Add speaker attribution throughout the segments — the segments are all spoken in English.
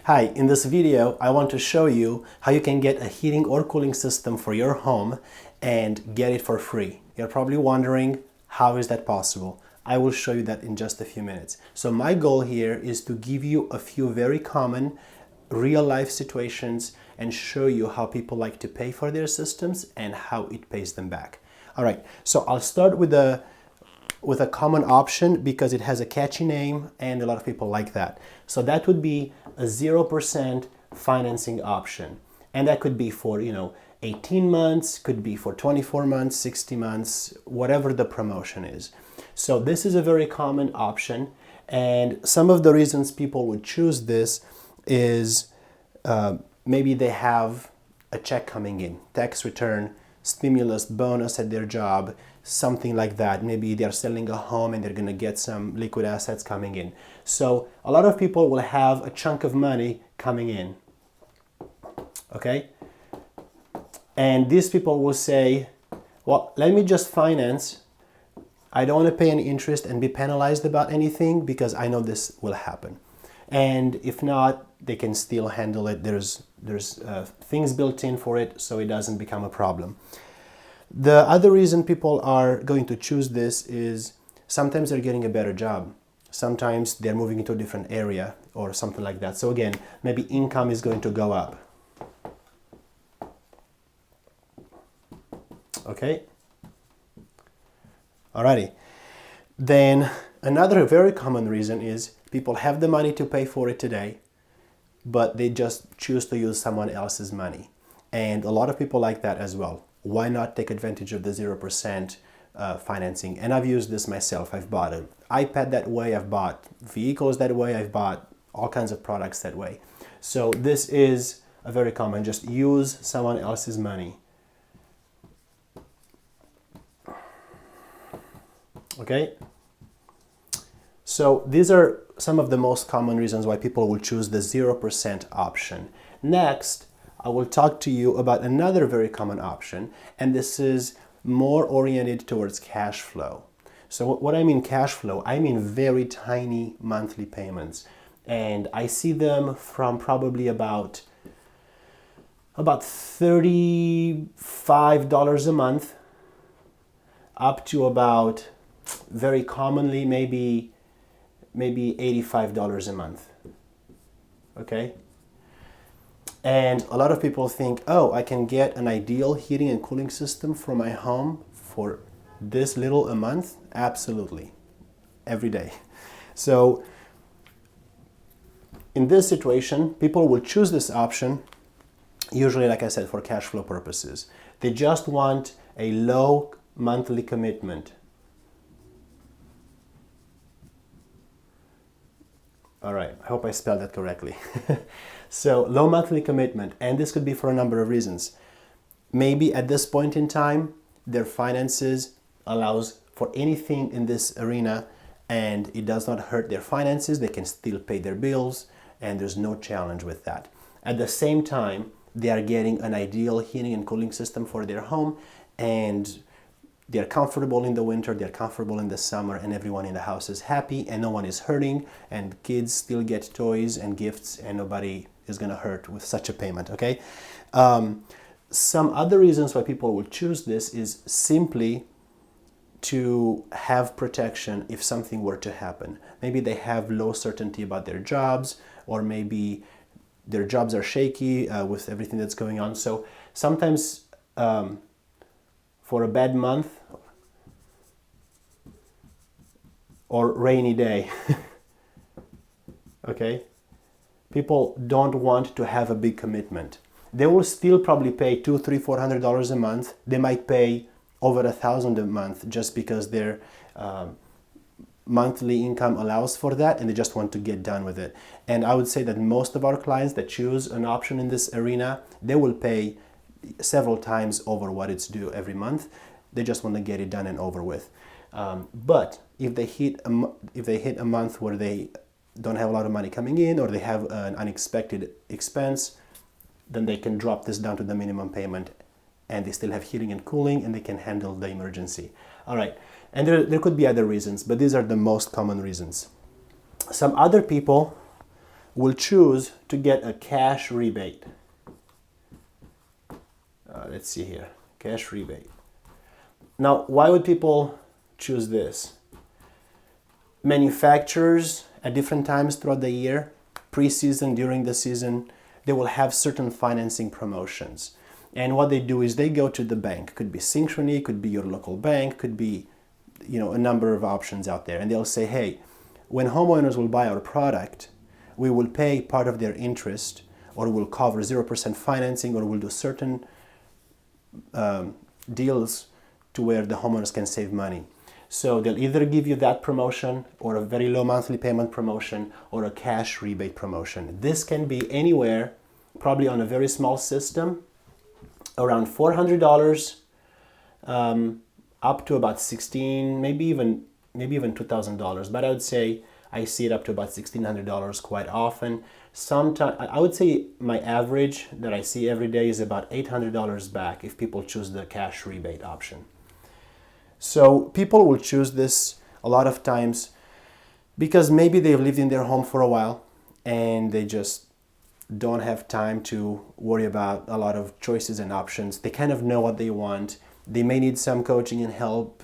Speaker 1: Hi, in this video I want to show you how you can get a heating or cooling system for your home and get it for free. You're probably wondering, how is that possible? I will show you that in just a few minutes. So my goal here is to give you a few very common real life situations and show you how people like to pay for their systems and how it pays them back. All right, so I'll start with a common option because it has a catchy name and a lot of people like that. So that would be a 0% financing option. And that could be for, 18 months, could be for 24 months, 60 months, whatever the promotion is. So this is a very common option. And some of the reasons people would choose this is maybe they have a check coming in, tax return, stimulus, bonus at their job, something like that. Maybe they're selling a home and they're going to get some liquid assets coming in. So a lot of people will have a chunk of money coming in. Okay? And these people will say, well, let me just finance. I don't want to pay any interest and be penalized about anything because I know this will happen. And if not, they can still handle it. There's things built in for it so it doesn't become a problem. The other reason people are going to choose this is sometimes they're getting a better job. Sometimes they're moving into a different area or something like that. So again, maybe income is going to go up. Okay? Alrighty. Then another very common reason is people have the money to pay for it today, but they just choose to use someone else's money. And a lot of people like that as well. Why not take advantage of the 0% financing? And I've used this myself. I've bought an iPad that way. I've bought vehicles that way. I've bought all kinds of products that way. So this is a very common. Just use someone else's money. Okay? So these are some of the most common reasons why people will choose the 0% option. Next, I will talk to you about another very common option, and this is more oriented towards cash flow. So what I mean cash flow, I mean very tiny monthly payments. And I see them from probably about $35 a month up to about, very commonly, maybe $85 a month. Okay? And a lot of people think, oh, I can get an ideal heating and cooling system for my home for this little a month? Absolutely. Every day. So in this situation, people will choose this option, usually, like I said, for cash flow purposes. They just want a low monthly commitment. All right, I hope I spelled that correctly. So low monthly commitment, and this could be for a number of reasons. Maybe at this point in time, their finances allows for anything in this arena and it does not hurt their finances. They can still pay their bills and there's no challenge with that. At the same time, they are getting an ideal heating and cooling system for their home and they're comfortable in the winter, they're comfortable in the summer, and everyone in the house is happy and no one is hurting, and kids still get toys and gifts and nobody is gonna hurt with such a payment, okay? Some other reasons why people will choose this is simply to have protection if something were to happen. Maybe they have low certainty about their jobs, or maybe their jobs are shaky with everything that's going on. So sometimes for a bad month or rainy day, okay, people don't want to have a big commitment. They will still probably pay $200, $300, $400 a month. They might pay over $1,000 a month just because their monthly income allows for that, and they just want to get done with it. And I would say that most of our clients that choose an option in this arena, they will pay several times over what it's due every month. They just want to get it done and over with. But if they hit a month where they don't have a lot of money coming in, or they have an unexpected expense, then they can drop this down to the minimum payment and they still have heating and cooling and they can handle the emergency. All right, and there could be other reasons, but these are the most common reasons. Some other people will choose to get a cash rebate. Let's see here, cash rebate. Now, why would people choose this? Manufacturers at different times throughout the year, pre-season, during the season, they will have certain financing promotions. And what they do is they go to the bank. Could be Synchrony, could be your local bank, could be, a number of options out there. And they'll say, hey, when homeowners will buy our product, we will pay part of their interest, or we'll cover 0% financing, or we'll do certain deals to where the homeowners can save money. So they'll either give you that promotion, or a very low monthly payment promotion, or a cash rebate promotion. This can be anywhere, probably on a very small system, around $400 up to about $1,600, maybe even $2,000. But I would say I see it up to about $1,600 quite often. Sometimes I would say my average that I see every day is about $800 back if people choose the cash rebate option. So people will choose this a lot of times because maybe they've lived in their home for a while and they just don't have time to worry about a lot of choices and options. They kind of know what they want. They may need some coaching and help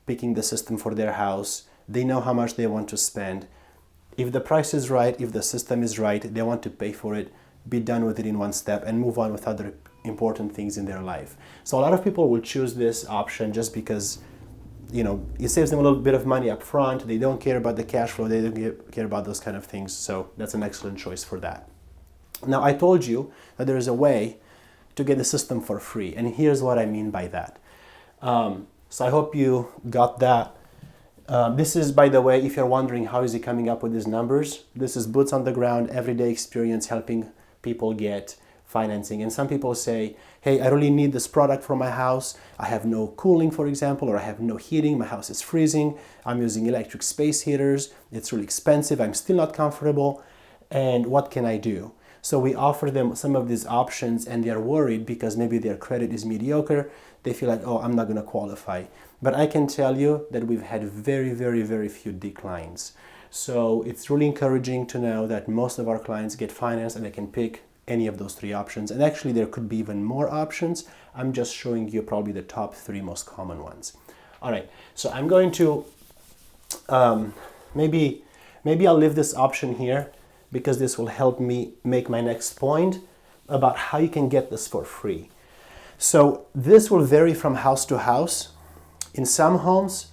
Speaker 1: picking the system for their house. They know how much they want to spend. If the price is right, if the system is right, they want to pay for it, be done with it in one step, and move on with other important things in their life. So a lot of people will choose this option just because it saves them a little bit of money up front. They don't care about the cash flow. They don't care about those kind of things. So that's an excellent choice for that. Now, I told you that there is a way to get the system for free. And here's what I mean by that. So I hope you got that. This is, by the way, if you're wondering how is he coming up with these numbers, this is boots on the ground, everyday experience helping people get financing. And some people say, hey, I really need this product for my house. I have no cooling, for example, or I have no heating. My house is freezing. I'm using electric space heaters. It's really expensive. I'm still not comfortable. And what can I do? So we offer them some of these options and they're worried because maybe their credit is mediocre. They feel like, oh, I'm not going to qualify. But I can tell you that we've had very, very, very few declines. So it's really encouraging to know that most of our clients get financed and they can pick any of those three options. And actually there could be even more options. I'm just showing you probably the top three most common ones. All right, so I'm going to, maybe I'll leave this option here because this will help me make my next point about how you can get this for free. So this will vary from house to house. In some homes,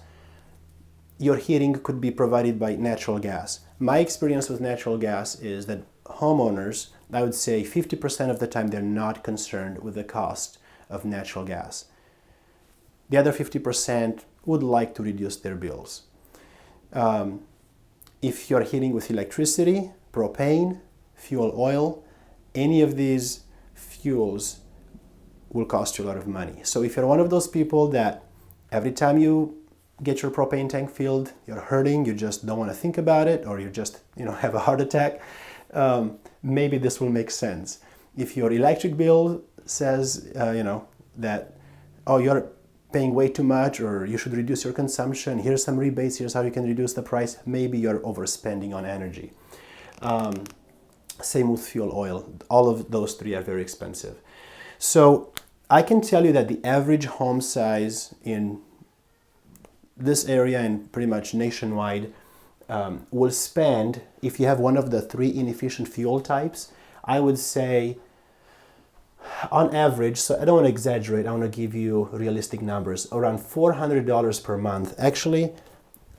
Speaker 1: your heating could be provided by natural gas. My experience with natural gas is that homeowners, I would say 50% of the time, they're not concerned with the cost of natural gas. The other 50% would like to reduce their bills. If you're heating with electricity, propane, fuel oil, any of these fuels will cost you a lot of money. So if you're one of those people that every time you get your propane tank filled, you're hurting, you just don't want to think about it, or you just have a heart attack, maybe this will make sense. If your electric bill says that, oh, you're paying way too much, or you should reduce your consumption, here's some rebates, here's how you can reduce the price, maybe you're overspending on energy. Same with fuel oil. All of those three are very expensive. So I can tell you that the average home size in this area and pretty much nationwide will spend, if you have one of the three inefficient fuel types, I would say on average, so I don't want to exaggerate, I want to give you realistic numbers, around $400 per month. Actually,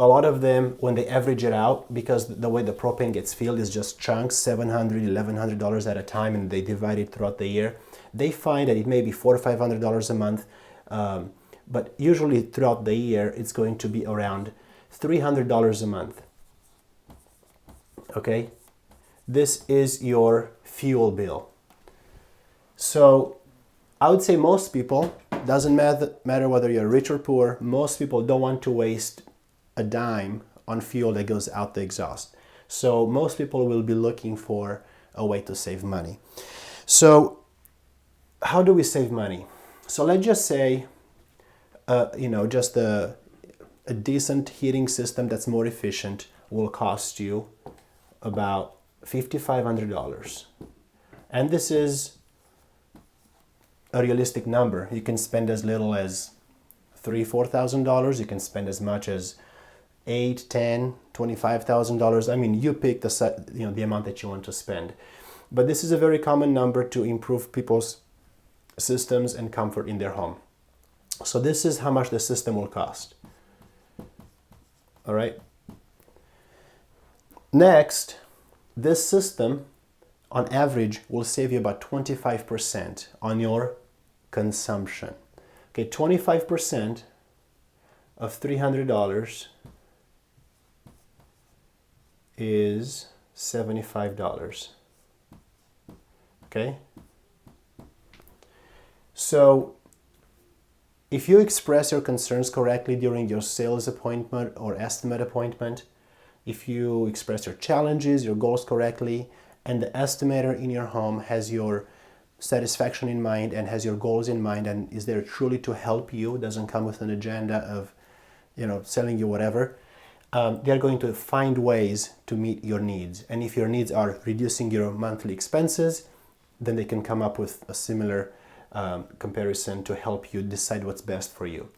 Speaker 1: a lot of them, when they average it out, because the way the propane gets filled is just chunks, $700, $1,100 at a time, and they divide it throughout the year, they find that it may be $400 or $500 a month, but usually throughout the year, it's going to be around $300 a month. Okay? This is your fuel bill. So I would say most people, doesn't matter whether you're rich or poor, most people don't want to waste a dime on fuel that goes out the exhaust. So most people will be looking for a way to save money. So how do we save money? So let's just say, just a decent heating system that's more efficient will cost you about $5,500. And this is a realistic number. You can spend as little as $3,000-$4,000. You can spend as much as $8,000, $10,000, $25,000. I mean, you pick the amount that you want to spend. But this is a very common number to improve people's systems and comfort in their home. So this is how much the system will cost. All right. Next, this system on average will save you about 25% on your consumption. Okay, 25% of $300 is $75. Okay? So if you express your concerns correctly during your sales appointment or estimate appointment, if you express your challenges, your goals correctly, and the estimator in your home has your satisfaction in mind and has your goals in mind and is there truly to help you, doesn't come with an agenda of, selling you whatever, they're going to find ways to meet your needs. And if your needs are reducing your monthly expenses, then they can come up with a similar comparison to help you decide what's best for you.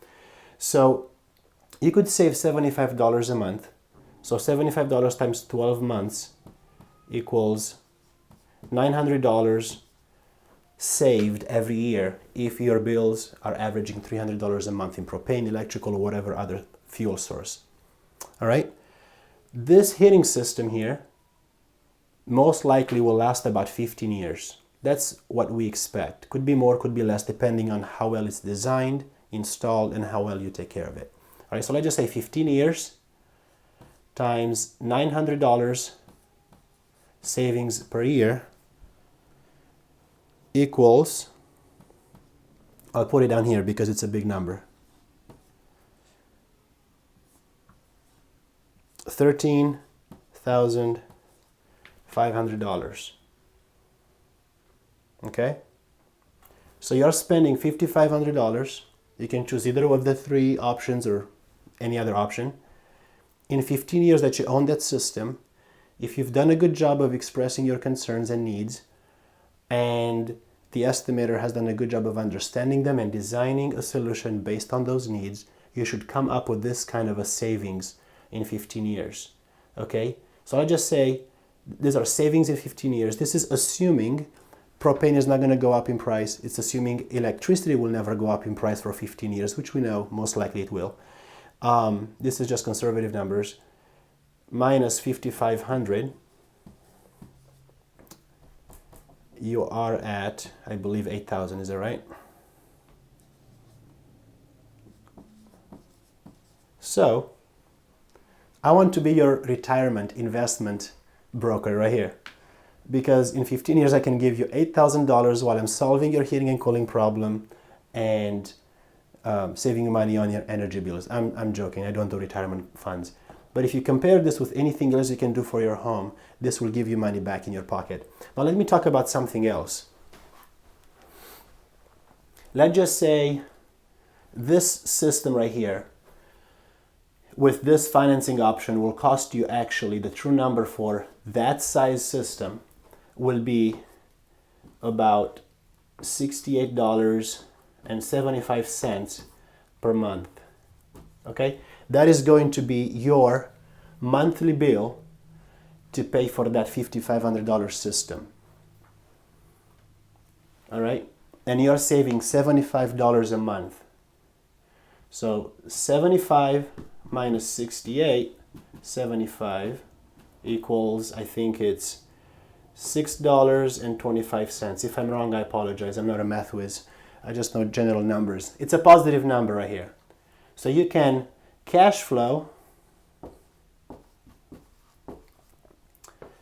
Speaker 1: So you could save $75 a month. So $75 times 12 months equals $900 saved every year if your bills are averaging $300 a month in propane, electrical, or whatever other fuel source. All right? This heating system here most likely will last about 15 years. That's what we expect. Could be more, could be less, depending on how well it's designed, installed, and how well you take care of it. All right, so let's just say 15 years times $900 savings per year equals, I'll put it down here because it's a big number, $13,500. Okay? So you're spending $5,500. You can choose either of the three options or any other option. In 15 years that you own that system, if you've done a good job of expressing your concerns and needs, and the estimator has done a good job of understanding them and designing a solution based on those needs, you should come up with this kind of a savings in 15 years. Okay? So I'll just say these are savings in 15 years. This is assuming propane is not going to go up in price. It's assuming electricity will never go up in price for 15 years, which we know most likely it will. This is just conservative numbers. Minus 5,500, you are at, I believe, 8,000. Is that right? So, I want to be your retirement investment broker right here. Because in 15 years I can give you $8,000 while I'm solving your heating and cooling problem and saving you money on your energy bills. I'm joking, I don't do retirement funds. But if you compare this with anything else you can do for your home, this will give you money back in your pocket. Now let me talk about something else. Let's just say this system right here with this financing option will cost you, actually the true number for that size system will be about $68.75 per month. Okay? That is going to be your monthly bill to pay for that $5,500 system. All right? And you're saving $75 a month. So 75 minus 68, 75 equals, I think it's $6.25. If I'm wrong, I apologize. I'm not a math whiz. I just know general numbers. It's a positive number right here. So you can cash flow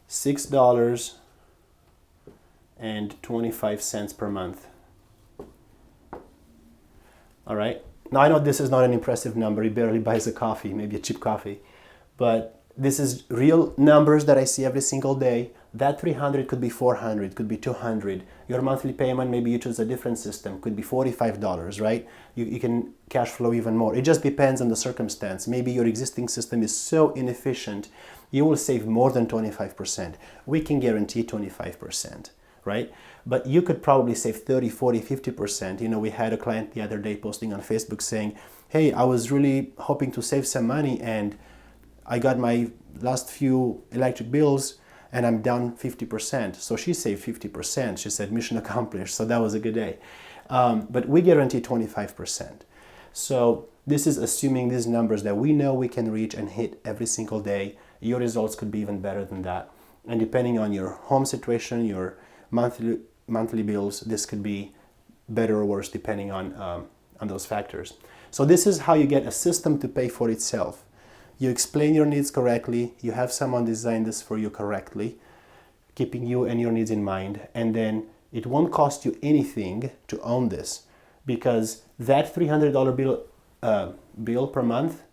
Speaker 1: $6.25 per month. All right. Now I know this is not an impressive number. He barely buys a coffee, maybe a cheap coffee. But this is real numbers that I see every single day. That 300 could be 400, could be 200. Your monthly payment, maybe you choose a different system, could be $45, right? You can cash flow even more. It just depends on the circumstance. Maybe your existing system is so inefficient, you will save more than 25%. We can guarantee 25%, right? But you could probably save 30, 40, 50%. You know, we had a client the other day posting on Facebook saying, hey, I was really hoping to save some money and I got my last few electric bills and I'm down 50%. So she saved 50%. She said, mission accomplished. So that was a good day. But we guarantee 25%. So this is assuming these numbers that we know we can reach and hit every single day. Your results could be even better than that. And depending on your home situation, your monthly bills, this could be better or worse depending on those factors. So this is how you get a system to pay for itself. You explain your needs correctly, you have someone design this for you correctly, keeping you and your needs in mind, and then it won't cost you anything to own this, because that $300 bill per month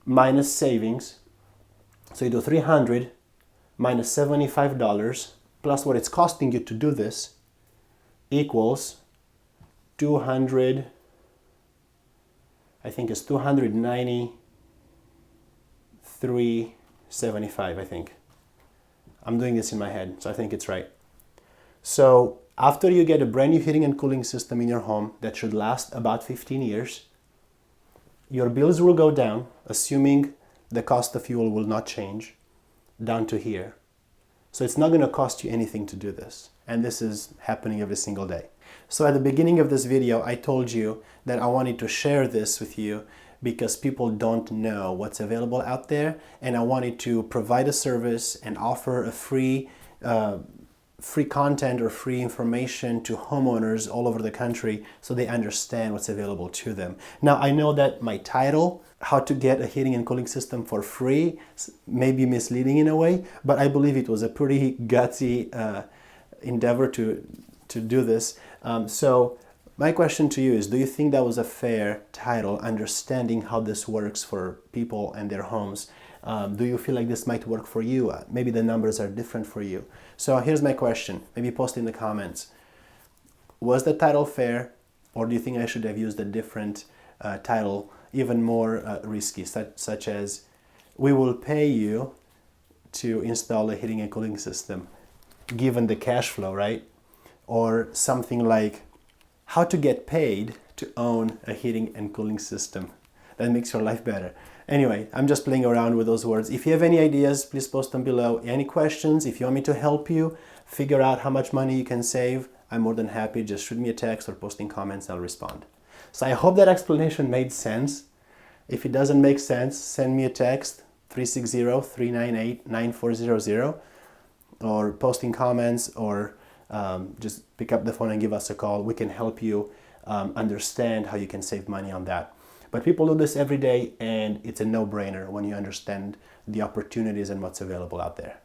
Speaker 1: minus savings, so you do 300 minus $75 plus what it's costing you to do this equals 200, I think it's 293.75, I think. I'm doing this in my head, so I think it's right. So after you get a brand new heating and cooling system in your home that should last about 15 years, your bills will go down, assuming the cost of fuel will not change, down to here. So it's not going to cost you anything to do this. And this is happening every single day. So at the beginning of this video, I told you that I wanted to share this with you because people don't know what's available out there, and I wanted to provide a service and offer a free content or free information to homeowners all over the country so they understand what's available to them. Now, I know that my title, How to Get a Heating and Cooling System for Free, may be misleading in a way, but I believe it was a pretty gutsy endeavor to do this. So my question to you is, do you think that was a fair title, understanding how this works for people and their homes? Do you feel like this might work for you? Maybe the numbers are different for you. So here's my question. Maybe post in the comments. Was the title fair, or do you think I should have used a different title, even more risky, such as, we will pay you to install a heating and cooling system, given the cash flow, right? Or something like, how to get paid to own a heating and cooling system. That makes your life better. Anyway, I'm just playing around with those words. If you have any ideas, please post them below. Any questions, if you want me to help you figure out how much money you can save, I'm more than happy. Just shoot me a text or post in comments, I'll respond. So I hope that explanation made sense. If it doesn't make sense, send me a text, 360-398-9400, or post in comments, or just pick up the phone and give us a call. We can help you understand how you can save money on that. But people do this every day, and it's a no-brainer when you understand the opportunities and what's available out there.